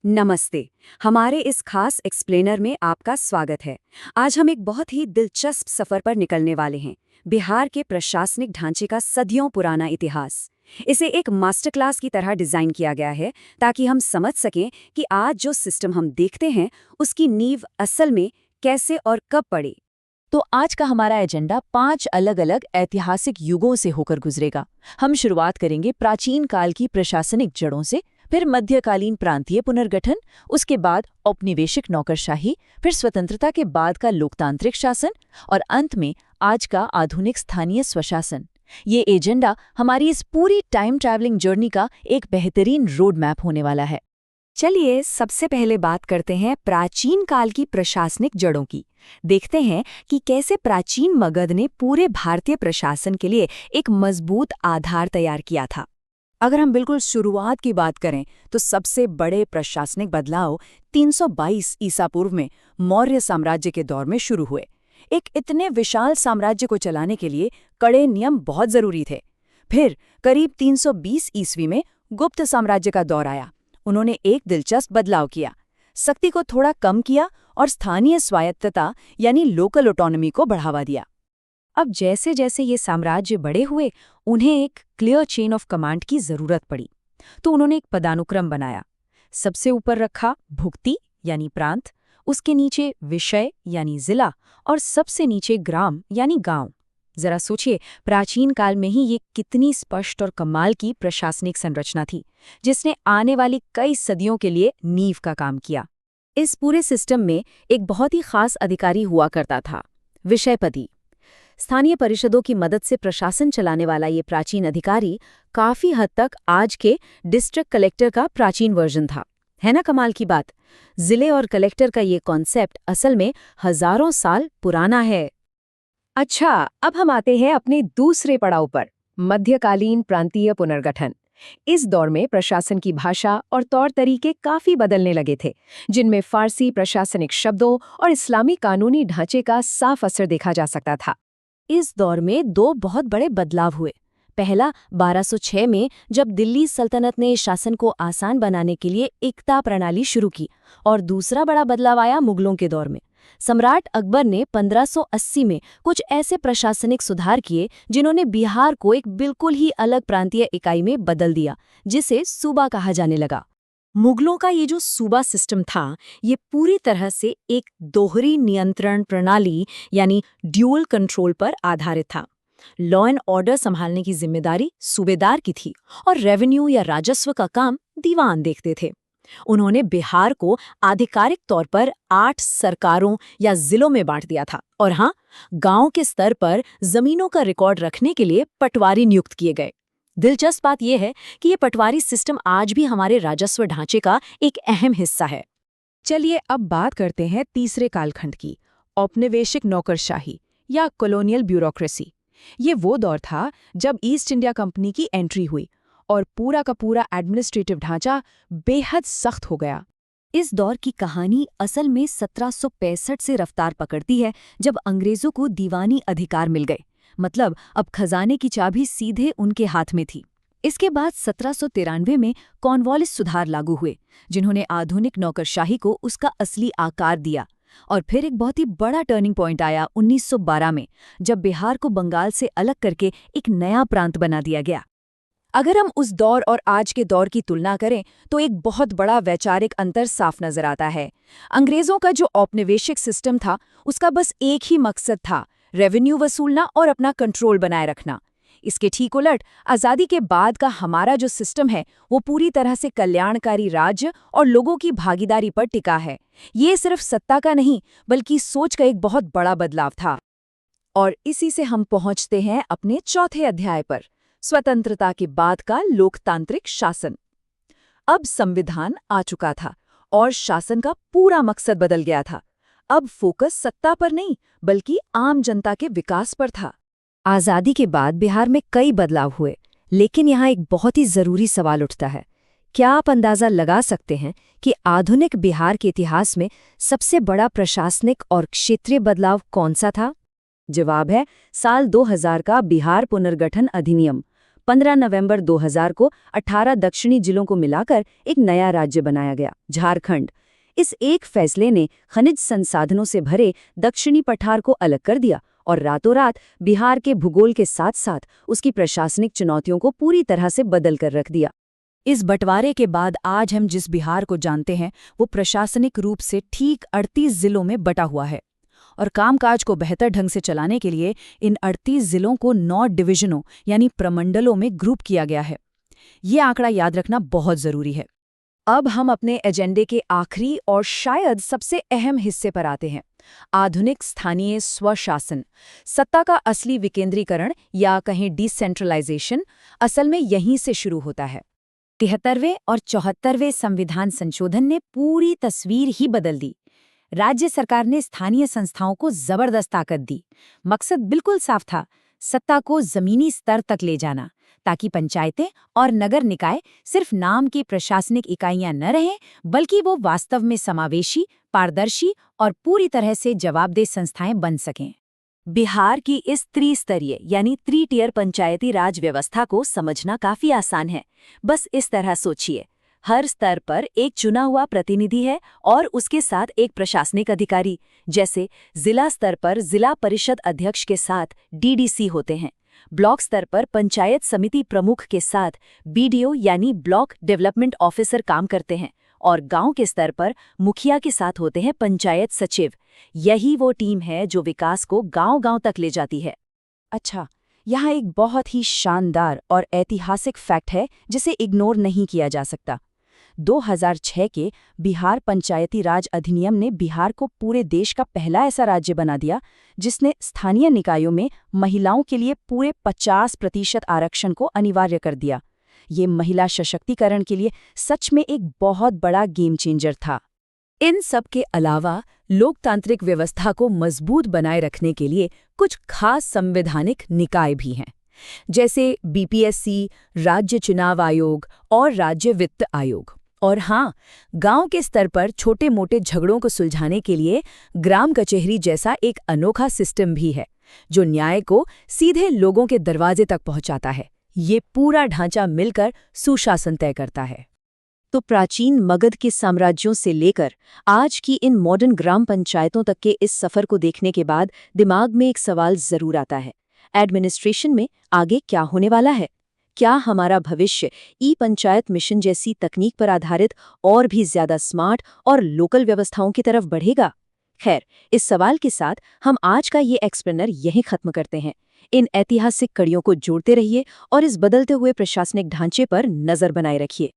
नमस्ते। हमारे इस खास एक्सप्लेनर में आपका स्वागत है। आज हम एक बहुत ही दिलचस्प सफर पर निकलने वाले हैं। बिहार के प्रशासनिक ढांचे का सदियों पुराना इतिहास। इसे एक मास्टर क्लास की तरह डिजाइन किया गया है ताकि हम समझ सकें कि आज जो सिस्टम हम देखते हैं उसकी नींव असल में कैसे और कब पड़ी। तो आज का हमारा एजेंडा 5 अलग-अलग ऐतिहासिक युगों से होकर गुजरेगा। हम शुरुआत करेंगे प्राचीन काल की प्रशासनिक जड़ों से, फिर मध्यकालीन प्रांतीय पुनर्गठन, उसके बाद औपनिवेशिक नौकरशाही, फिर स्वतंत्रता के बाद का लोकतांत्रिक शासन और अंत में आज का आधुनिक स्थानीय स्वशासन। ये एजेंडा हमारी इस पूरी टाइम ट्रैवलिंग जर्नी का एक बेहतरीन रोड मैप होने वाला है। चलिए सबसे पहले बात करते हैं प्राचीन काल की प्रशासनिक जड़ों की। देखते हैं कि कैसे प्राचीन मगध ने पूरे भारतीय प्रशासन के लिए एक मजबूत आधार तैयार किया था। अगर हम बिल्कुल शुरुआत की बात करें तो सबसे बड़े प्रशासनिक बदलाव 322 ईसा पूर्व में मौर्य साम्राज्य के दौर में शुरू हुए। एक इतने विशाल साम्राज्य को चलाने के लिए कड़े नियम बहुत जरूरी थे। फिर करीब 320 ईस्वी में गुप्त साम्राज्य का दौर आया। उन्होंने एक दिलचस्प बदलाव किया, शक्ति को थोड़ा कम किया और स्थानीय स्वायत्तता यानी लोकल ऑटोनॉमी को बढ़ावा दिया। अब जैसे जैसे ये साम्राज्य बड़े हुए उन्हें एक क्लियर चेन ऑफ कमांड की जरूरत पड़ी, तो उन्होंने एक पदानुक्रम बनाया। सबसे ऊपर रखा भुक्ति यानी प्रांत, उसके नीचे विषय यानी जिला और सबसे नीचे ग्राम यानी गांव। जरा सोचिए, प्राचीन काल में ही ये कितनी स्पष्ट और कमाल की प्रशासनिक संरचना थी जिसने आने वाली कई सदियों के लिए नींव का काम किया। इस पूरे सिस्टम में एक बहुत ही खास अधिकारी हुआ करता था, विषयपति। स्थानीय परिषदों की मदद से प्रशासन चलाने वाला ये प्राचीन अधिकारी काफी हद तक आज के डिस्ट्रिक्ट कलेक्टर का प्राचीन वर्जन था। है ना कमाल की बात? जिले और कलेक्टर का ये कॉन्सेप्ट असल में हजारों साल पुराना है। अच्छा, अब हम आते हैं अपने दूसरे पड़ाव पर, मध्यकालीन प्रांतीय पुनर्गठन। इस दौर में प्रशासन की भाषा और तौर तरीके काफी बदलने लगे थे, जिनमें फारसी प्रशासनिक शब्दों और इस्लामी कानूनी ढांचे का साफ असर देखा जा सकता था। इस दौर में दो बहुत बड़े बदलाव हुए। पहला 1206 में जब दिल्ली सल्तनत ने शासन को आसान बनाने के लिए एकता प्रणाली शुरू की, और दूसरा बड़ा बदलाव आया मुगलों के दौर में। सम्राट अकबर ने 1580 में कुछ ऐसे प्रशासनिक सुधार किए जिन्होंने बिहार को एक बिल्कुल ही अलग प्रांतीय इकाई में बदल दिया, जिसे सूबा कहा जाने लगा। मुगलों का ये जो सूबा सिस्टम था, ये पूरी तरह से एक दोहरी नियंत्रण प्रणाली यानी ड्यूअल कंट्रोल पर आधारित था। लॉ एंड ऑर्डर संभालने की जिम्मेदारी सूबेदार की थी और रेवेन्यू या राजस्व का काम दीवान देखते थे। उन्होंने बिहार को आधिकारिक तौर पर 8 सरकारों या जिलों में बांट दिया था, और हाँ, गांव के स्तर पर जमीनों का रिकॉर्ड रखने के लिए पटवारी नियुक्त किए गए। दिलचस्प बात यह है कि ये पटवारी सिस्टम आज भी हमारे राजस्व ढांचे का एक अहम हिस्सा है। चलिए अब बात करते हैं तीसरे कालखंड की, औपनिवेशिक नौकरशाही या कॉलोनियल ब्यूरोक्रेसी। ये वो दौर था जब ईस्ट इंडिया कंपनी की एंट्री हुई और पूरा का पूरा एडमिनिस्ट्रेटिव ढांचा बेहद सख्त हो गया। इस दौर की कहानी असल में 1765 से रफ्तार पकड़ती है, जब अंग्रेजों को दीवानी अधिकार मिल गए। मतलब अब खजाने की चाबी सीधे उनके हाथ में थी। इसके बाद 1793 में कॉर्नवालिस सुधार लागू हुए, जिन्होंने आधुनिक नौकरशाही को उसका असली आकार दिया। और फिर एक बहुत ही बड़ा टर्निंग पॉइंट आया 1912 में, जब बिहार को बंगाल से अलग करके एक नया प्रांत बना दिया गया। अगर हम उस दौर और आज के दौर की तुलना करें तो एक बहुत बड़ा वैचारिक अंतर साफ नजर आता है। अंग्रेजों का जो औपनिवेशिक सिस्टम था, उसका बस एक ही मकसद था, रेवेन्यू वसूलना और अपना कंट्रोल बनाए रखना। इसके ठीक उलट आज़ादी के बाद का हमारा जो सिस्टम है, वो पूरी तरह से कल्याणकारी राज्य और लोगों की भागीदारी पर टिका है। ये सिर्फ सत्ता का नहीं, बल्कि सोच का एक बहुत बड़ा बदलाव था। और इसी से हम पहुंचते हैं अपने चौथे अध्याय पर, स्वतंत्रता के बाद का लोकतांत्रिक शासन। अब संविधान आ चुका था और शासन का पूरा मकसद बदल गया था। अब फोकस सत्ता पर नहीं, बल्कि आम जनता के विकास पर था। आज़ादी के बाद बिहार में कई बदलाव हुए, लेकिन यहाँ एक बहुत ही जरूरी सवाल उठता है। क्या आप अंदाजा लगा सकते हैं कि आधुनिक बिहार के इतिहास में सबसे बड़ा प्रशासनिक और क्षेत्रीय बदलाव कौन सा था? जवाब है साल 2000 का बिहार पुनर्गठन अधिनियम। 15 नवंबर 2000 को 18 दक्षिणी जिलों को मिलाकर एक नया राज्य बनाया गया, झारखंड। इस एक फैसले ने खनिज संसाधनों से भरे दक्षिणी पठार को अलग कर दिया और रातों रात बिहार के भूगोल के साथ साथ उसकी प्रशासनिक चुनौतियों को पूरी तरह से बदल कर रख दिया। इस बंटवारे के बाद आज हम जिस बिहार को जानते हैं वो प्रशासनिक रूप से ठीक 38 जिलों में बटा हुआ है और कामकाज को बेहतर ढंग से चलाने के लिए इन 38 जिलों को 9 डिवीजनों यानी प्रमंडलों में ग्रुप किया गया है। ये आंकड़ा याद रखना बहुत जरूरी है। अब हम अपने एजेंडे के आखिरी और शायद सबसे अहम हिस्से पर आते हैं, आधुनिक स्थानीय स्वशासन। सत्ता का असली विकेंद्रीकरण या कहें डिसेंट्रलाइजेशन असल में यहीं से शुरू होता है। 73वें और 74वें संविधान संशोधन ने पूरी तस्वीर ही बदल दी। राज्य सरकार ने स्थानीय संस्थाओं को जबरदस्त ताकत दी। मकसद बिल्कुल साफ था, सत्ता को जमीनी स्तर तक ले जाना, ताकि पंचायतें और नगर निकाय सिर्फ नाम की प्रशासनिक इकाइयां न रहें, बल्कि वो वास्तव में समावेशी, पारदर्शी और पूरी तरह से जवाबदेह संस्थाएं बन सकें। बिहार की इस त्रिस्तरीय यानी 3 टियर पंचायती राज व्यवस्था को समझना काफी आसान है। बस इस तरह सोचिए, हर स्तर पर एक चुना हुआ प्रतिनिधि है और उसके साथ एक प्रशासनिक अधिकारी। जैसे जिला स्तर पर जिला परिषद अध्यक्ष के साथ डीडीसी होते हैं, ब्लॉक स्तर पर पंचायत समिति प्रमुख के साथ बीडीओ यानी ब्लॉक डेवलपमेंट ऑफिसर काम करते हैं और गांव के स्तर पर मुखिया के साथ होते हैं पंचायत सचिव। यही वो टीम है जो विकास को गांव-गांव तक ले जाती है। अच्छा, यहाँ एक बहुत ही शानदार और ऐतिहासिक फैक्ट है जिसे इग्नोर नहीं किया जा सकता। 2006 के बिहार पंचायती राज अधिनियम ने बिहार को पूरे देश का पहला ऐसा राज्य बना दिया जिसने स्थानीय निकायों में महिलाओं के लिए पूरे 50% आरक्षण को अनिवार्य कर दिया। ये महिला सशक्तिकरण के लिए सच में एक बहुत बड़ा गेम चेंजर था। इन सब के अलावा लोकतांत्रिक व्यवस्था को मजबूत बनाए रखने के लिए कुछ खास संवैधानिक निकाय भी हैं, जैसे बीपीएससी, राज्य चुनाव आयोग और राज्य वित्त आयोग। और हाँ, गांव के स्तर पर छोटे मोटे झगड़ों को सुलझाने के लिए ग्राम कचहरी जैसा एक अनोखा सिस्टम भी है, जो न्याय को सीधे लोगों के दरवाजे तक पहुंचाता है। ये पूरा ढांचा मिलकर सुशासन तय करता है। तो प्राचीन मगध के साम्राज्यों से लेकर आज की इन मॉडर्न ग्राम पंचायतों तक के इस सफर को देखने के बाद दिमाग में एक सवाल जरूर आता है, एडमिनिस्ट्रेशन में आगे क्या होने वाला है? क्या हमारा भविष्य ई पंचायत मिशन जैसी तकनीक पर आधारित और भी ज्यादा स्मार्ट और लोकल व्यवस्थाओं की तरफ बढ़ेगा? खैर, इस सवाल के साथ हम आज का ये एक्सप्लेनर यहीं खत्म करते हैं। इन ऐतिहासिक कड़ियों को जोड़ते रहिए और इस बदलते हुए प्रशासनिक ढांचे पर नजर बनाए रखिए।